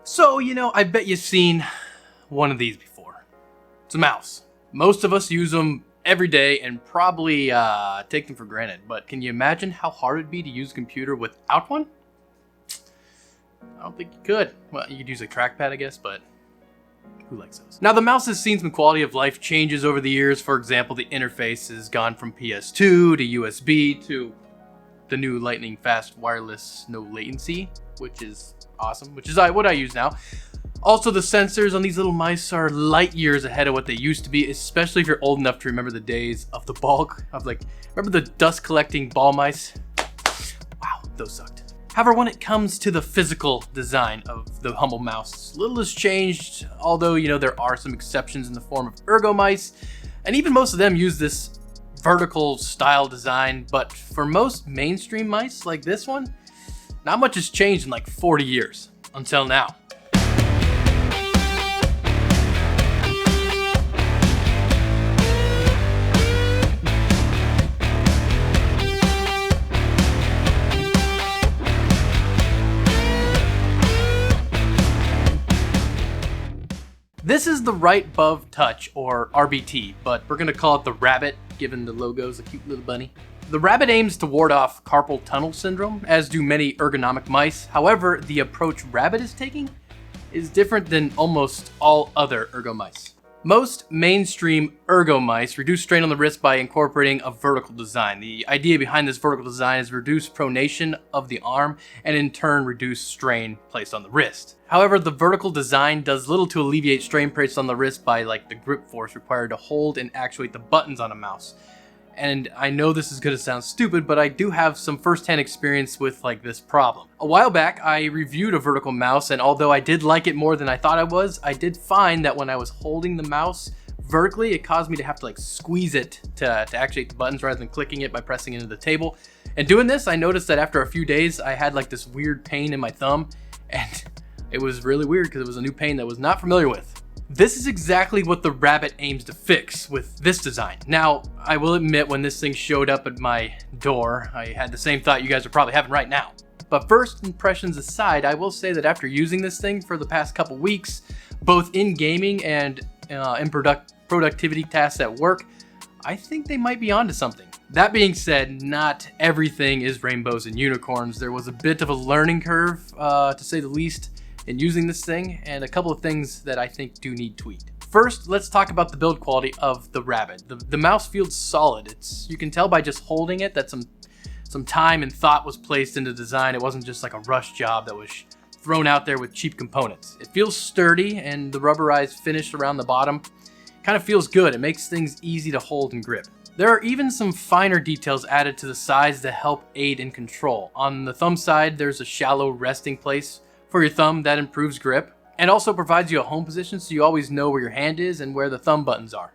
So, I bet you've seen one of these before. It's a mouse. Most of us use them every day and probably take them for granted. But can you imagine how hard it'd be to use a computer without one? I don't think you could. Well, you could use a trackpad, I guess, but who likes those? Now, the mouse has seen some quality of life changes over the years. For example, the interface has gone from PS2 to USB to the new lightning fast wireless no latency, which is awesome, which is what I use now. Also, the sensors on these little mice are light years ahead of what they used to be, especially if you're old enough to remember the days of the remember the dust collecting ball mice? Wow, those sucked. However, when it comes to the physical design of the humble mouse, little has changed, although, there are some exceptions in the form of ergo mice, and even most of them use this vertical style design, but for most mainstream mice like this one, not much has changed in like 40 years, until now. This is the Right Bove Touch, or RBT, but we're going to call it the Rabbit, given the logo's a cute little bunny. The Rabbit aims to ward off carpal tunnel syndrome, as do many ergonomic mice. However, the approach Rabbit is taking is different than almost all other ergo mice. Most mainstream ergo mice reduce strain on the wrist by incorporating a vertical design. The idea behind this vertical design is reduce pronation of the arm and in turn reduce strain placed on the wrist. However, the vertical design does little to alleviate strain placed on the wrist by the grip force required to hold and actuate the buttons on a mouse. And I know this is going to sound stupid, but I do have some first-hand experience with this problem. A while back, I reviewed a vertical mouse, and although I did like it more than I thought I was, I did find that when I was holding the mouse vertically, it caused me to have to squeeze it to actuate the buttons rather than clicking it by pressing it into the table. And doing this, I noticed that after a few days, I had this weird pain in my thumb, and it was really weird because it was a new pain that I was not familiar with. This is exactly what the Rabbit aims to fix with this design. Now, I will admit when this thing showed up at my door, I had the same thought you guys are probably having right now. But first impressions aside, I will say that after using this thing for the past couple weeks, both in gaming and in productivity tasks at work, I think they might be onto something. That being said, not everything is rainbows and unicorns. There was a bit of a learning curve, to say the least, in using this thing, and a couple of things that I think do need tweaked. First, let's talk about the build quality of the Rabbit. The mouse feels solid. You can tell by just holding it that some time and thought was placed into design. It wasn't just a rush job that was thrown out there with cheap components. It feels sturdy, and the rubberized finish around the bottom kind of feels good. It makes things easy to hold and grip. There are even some finer details added to the sides to help aid in control. On the thumb side, there's a shallow resting place for your thumb that improves grip and also provides you a home position so you always know where your hand is and where the thumb buttons are.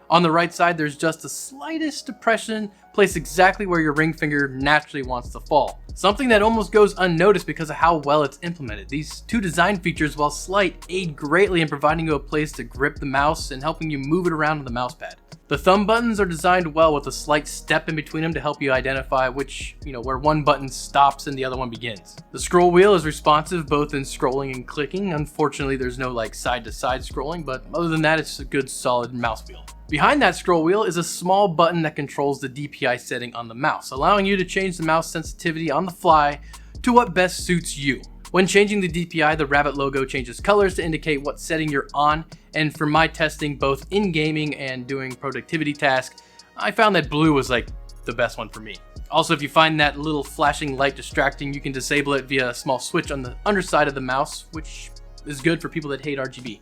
On the right side, there's just the slightest depression placed exactly where your ring finger naturally wants to fall. Something that almost goes unnoticed because of how well it's implemented. These two design features, while slight, aid greatly in providing you a place to grip the mouse and helping you move it around on the mouse pad. The thumb buttons are designed well with a slight step in between them to help you identify where one button stops and the other one begins. The scroll wheel is responsive both in scrolling and clicking. Unfortunately, there's no side-to-side scrolling, but other than that, it's a good solid mouse wheel. Behind that scroll wheel is a small button that controls the DPI setting on the mouse, allowing you to change the mouse sensitivity on the fly to what best suits you. When changing the DPI, the Rabbit logo changes colors to indicate what setting you're on, and for my testing, both in gaming and doing productivity tasks, I found that blue was the best one for me. Also, if you find that little flashing light distracting, you can disable it via a small switch on the underside of the mouse, which is good for people that hate RGB.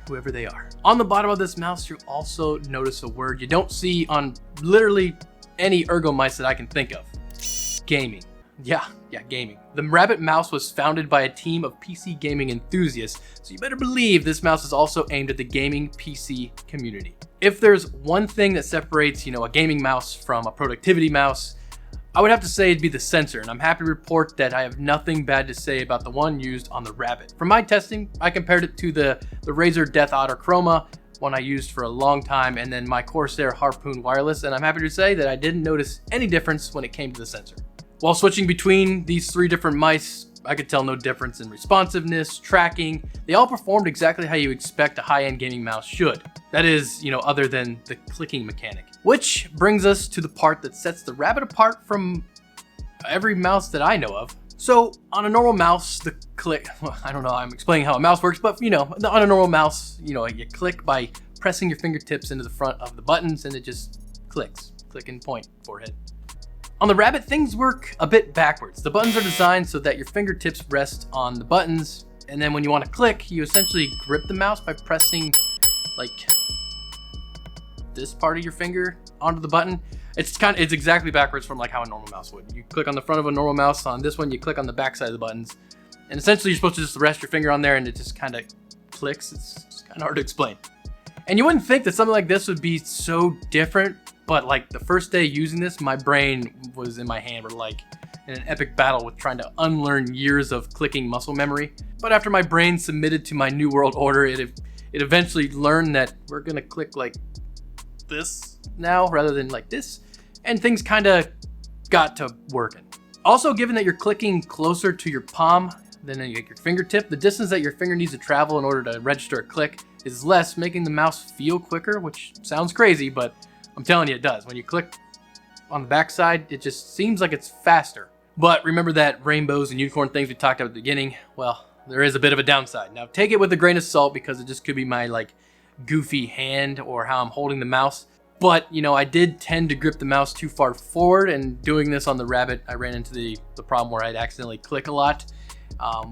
Whoever they are. On the bottom of this mouse, you'll also notice a word you don't see on literally any ergo mice that I can think of. Gaming. Yeah, gaming. The Rabbit mouse was founded by a team of PC gaming enthusiasts, so you better believe this mouse is also aimed at the gaming PC community. If there's one thing that separates, a gaming mouse from a productivity mouse, I would have to say it'd be the sensor, and I'm happy to report that I have nothing bad to say about the one used on the Rabbit. For my testing, I compared it to the Razer Death Otter Chroma, one I used for a long time, and then my Corsair Harpoon Wireless, and I'm happy to say that I didn't notice any difference when it came to the sensor. While switching between these three different mice, I could tell no difference in responsiveness, tracking. They all performed exactly how you expect a high-end gaming mouse should. That is, other than the clicking mechanic. Which brings us to the part that sets the Rabbit apart from every mouse that I know of. So on a normal mouse, the click, well, I don't know, I'm explaining how a mouse works, but on a normal mouse, you click by pressing your fingertips into the front of the buttons and it just clicks. Click and point, forehead. On the Rabbit, things work a bit backwards. The buttons are designed so that your fingertips rest on the buttons, and then when you want to click, you essentially grip the mouse by pressing like this part of your finger onto the button. It's exactly backwards from like how a normal mouse would. You click on the front of a normal mouse. On this one, you click on the back side of the buttons, and essentially you're supposed to just rest your finger on there, and it just kind of clicks. It's kind of hard to explain. And you wouldn't think that something like this would be so different, but like the first day using this, my brain was in my hand. We're like in an epic battle with trying to unlearn years of clicking muscle memory. But after my brain submitted to my new world order, it eventually learned that we're gonna click like this now rather than like this, and things kind of got to working. Also, given that you're clicking closer to your palm than your fingertip, the distance that your finger needs to travel in order to register a click is less, making the mouse feel quicker, which sounds crazy, but I'm telling you it does. When you click on the back side, it just seems like it's faster. But remember that rainbows and unicorn things we talked about at the beginning? Well, there is a bit of a downside. Now take it with a grain of salt because it just could be my like goofy hand or how I'm holding the mouse. But I did tend to grip the mouse too far forward, and doing this on the Rabbit, I ran into the problem where I'd accidentally click a lot,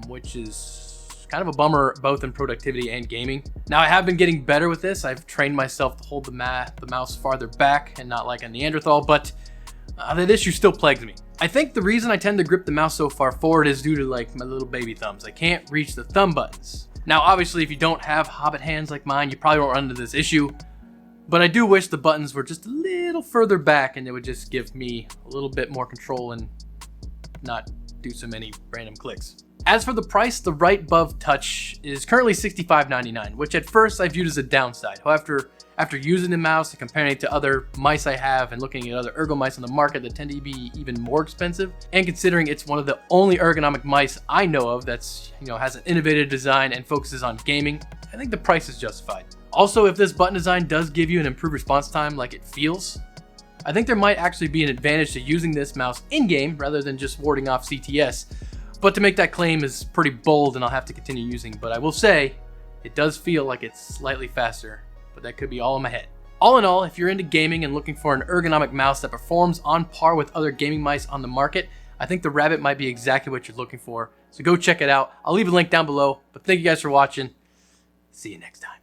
which is kind of a bummer both in productivity and gaming. Now I have been getting better with this. I've trained myself to hold the mouse farther back and not like a Neanderthal, but that issue still plagues me. I think the reason I tend to grip the mouse so far forward is due to like my little baby thumbs. I can't reach the thumb buttons. Now obviously if you don't have hobbit hands like mine, you probably won't run into this issue, but I do wish the buttons were just a little further back and it would just give me a little bit more control and not do so many random clicks. As for the price, the Right Bove Touch is currently $65.99, which at first I viewed as a downside. However, after using the mouse and comparing it to other mice I have and looking at other ergo mice on the market that tend to be even more expensive, and considering it's one of the only ergonomic mice I know of that's, has an innovative design and focuses on gaming, I think the price is justified. Also, if this button design does give you an improved response time like it feels, I think there might actually be an advantage to using this mouse in-game rather than just warding off CTS. But to make that claim is pretty bold and I'll have to continue using, but I will say it does feel like it's slightly faster, but that could be all in my head. All in all, if you're into gaming and looking for an ergonomic mouse that performs on par with other gaming mice on the market, I think the Rabbit might be exactly what you're looking for. So go check it out. I'll leave a link down below, but thank you guys for watching. See you next time.